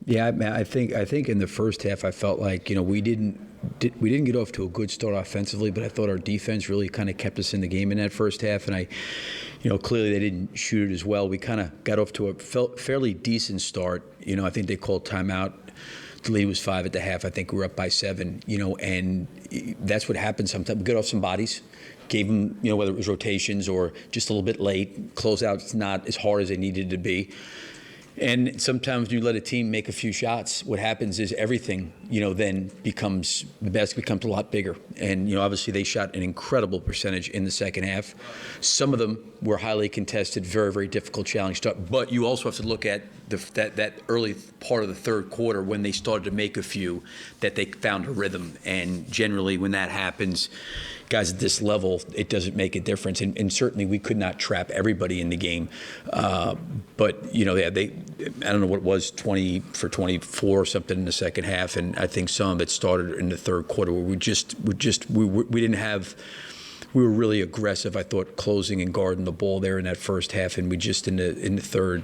Yeah, I think in the first half I felt like we didn't get off to a good start offensively, but I thought our defense really kind of kept us in the game in that first half, and clearly they didn't shoot it as well. We kind of got off to a fairly decent start. I think they called timeout. The lead was 5 at the half. I think we were up by 7. And that's what happens sometimes. We get off some bodies. Gave them, whether it was rotations or just a little bit late. Closeouts not as hard as they needed to be. And sometimes when you let a team make a few shots, what happens is everything, then becomes, the basket becomes a lot bigger. And, obviously they shot an incredible percentage in the second half. Some of them were highly contested, very, very difficult challenge start. But you also have to look at that early part of the third quarter when they started to make a few, that they found a rhythm. And generally when that happens, guys at this level, it doesn't make a difference. And certainly we could not trap everybody in the game. But, I don't know what it was, 20 for 24 or something in the second half. And I think some of it started in the third quarter where we didn't have, we were really aggressive, I thought, closing and guarding the ball there in that first half. And we just, in the third,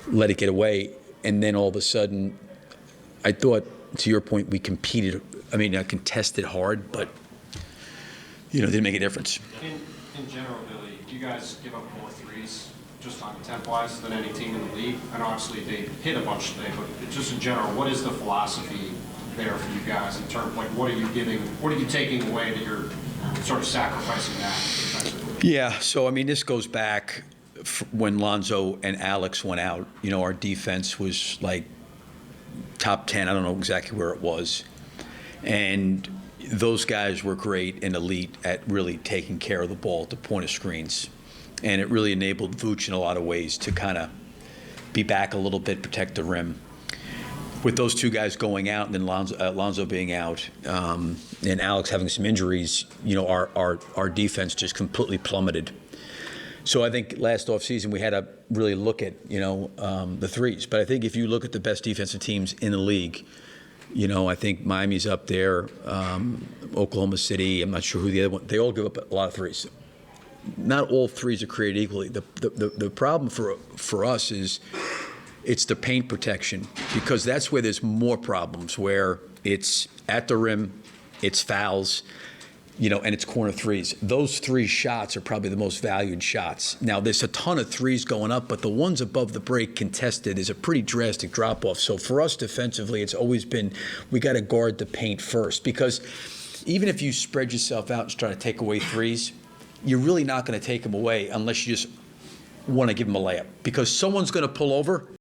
let it get away. And then all of a sudden, I thought, to your point, we competed. I contested hard, but didn't make a difference. In general, Billy, you guys give up more threes just on temp-wise than any team in the league. And obviously they hit a bunch today, but just in general, what is the philosophy there for you guys in terms of what are you taking away that you're sort of sacrificing that defensively? Yeah, so this goes back when Lonzo and Alex went out. Our defense was like top 10. I don't know exactly where it was. And those guys were great and elite at really taking care of the ball at the point of screens. And it really enabled Vooch in a lot of ways to kind of be back a little bit, protect the rim. With those two guys going out and then Lonzo being out and Alex having some injuries, our defense just completely plummeted. So I think last offseason we had to really look at, the threes. But I think if you look at the best defensive teams in the league, I think Miami's up there, Oklahoma City, I'm not sure who the other one, they all give up a lot of threes. Not all threes are created equally. The problem for us is it's the paint protection, because that's where there's more problems, where it's at the rim, it's fouls, and it's corner threes. Those 3 shots are probably the most valued shots. Now, there's a ton of threes going up, but the ones above the break contested is a pretty drastic drop-off. So for us defensively, it's always been, we got to guard the paint first, because even if you spread yourself out and try to take away threes, you're really not going to take them away unless you just want to give them a layup, because someone's going to pull over